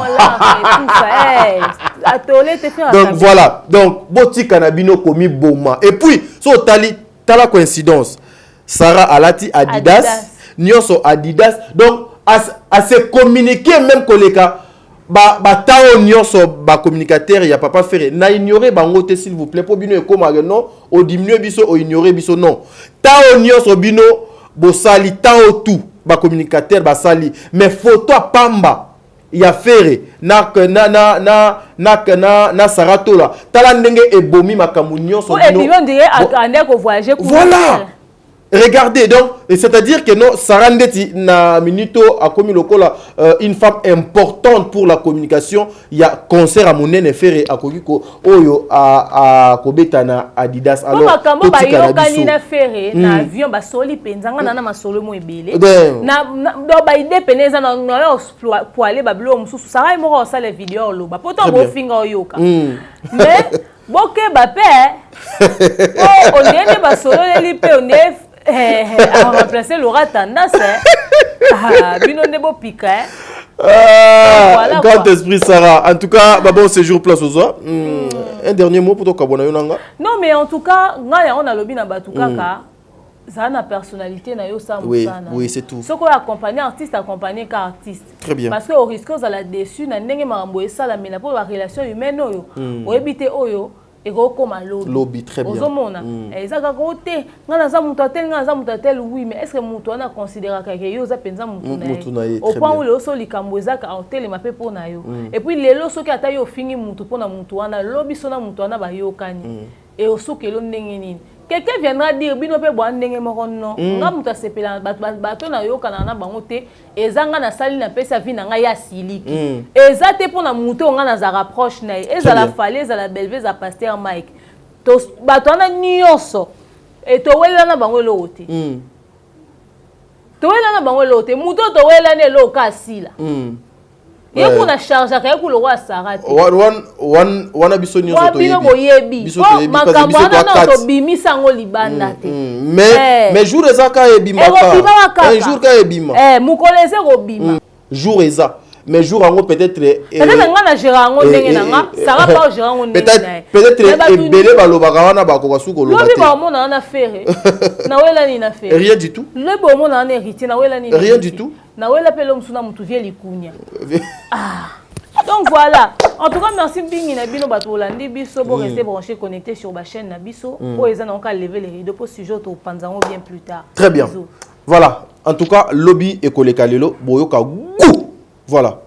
et tout ça. A tolé té faire. Donc voilà. Donc botika na bino komi boma. Et puis so tala coïncidence. Sarah alati Adidas. Nyoso Adidas. Donc à se communiquer même koleka ba tao nyoso ba communicateur ya papa Ferré na ignorer bango te s'il vous plaît pour bino ekoma non o diminuer biso o ignorer biso non tao nyoso bino bo sali tao tout ba communicateur ba sali mais photo pamba ya Ferré na Saratola tala ndenge ebomi makamu nyoso bino et puis on dirait attendez ko voyager pour voilà. Regardez donc, c'est-à-dire que non, Sarah Ndeti na minuto a commis le cola une femme importante pour la communication. Il y a concert à Monene Ferré à Kokiko Oyo à Kobeta na Adidas. Alors, comment ba yo kanina Ferré na avion ba soli penzanga na masolo mo ebele. Na do ba ide peneza na yo pour aller ba blo mususu. Sarah mo ko sala vidéo lo ba poto bo finga oyoka. Mais boke ba pe on est ba solo li pe on est à remplacer Laura Tendance. Bino nebo pika. Voilà, grand esprit Sarah. En tout cas, bon séjour place aux autres. Un dernier mot pour toi kabona yonanga. Non mais en tout cas, ngaya on a lobby na batuka ka. Ça na personnalité na yo sa musana. Oui, c'est tout. Ce qu'on accompagner artiste accompagner ka artiste. Très bien. Parce que au risque aux la dessus na ndenge marambo esala mais pour la relation humaine oyo. O ebité oyo. Et comme lobby très bien. Et ça côté ngana za mutatel ngana za mutatel oui mais est-ce que mutu ana considérer que yo za penza mutu na au point où le so likambo ezaka en tele mapé pour na yo et puis lelo so ki ata yo fingi mutu pona mutu ana lobby so na mutu ana ba yo kani et au so ke lo ndenge nini quelqu'un viendra dire bino pe bo ndenge moko non nga mutu asepela bato na yo kana na bango te ezanga na sali na pesa vi na nga ya siliki ezate pona mutu nga na za rapproche na eza la falaise la belvez a pasteur Mike to bato na nyonso et to wela na bango lo te to wela na bango lo te mutu to wela ne lo ka sila et pour la charge ka ku lo wa Sarah wana biso nyonso to yebi biso to yebi makambo na to bimisa ngo libanda te mais jour ezaka ebima un jour ka ebima mukoleze ko bima jour eza mais jour ango peut-être nga na gérer ngo ndenge na nga Sarah pas gérer ngo ndenge peut-être ebele balobaka wana bakoka suko lo baté ba mona na faire na wela ni na faire rien du tout le bon mona na héritier na wela ni rien du tout na wela pe lo msuna mutu vie likunya donc voilà en tout cas merci bingi na bino bato olandi biso pour rester branché connecté sur ma chaîne na biso pour les gens encore lever les rideaux pour sujet au panzango bien plus tard. Très bien. Voilà en tout cas lobby et koleka lelo boyoka voilà.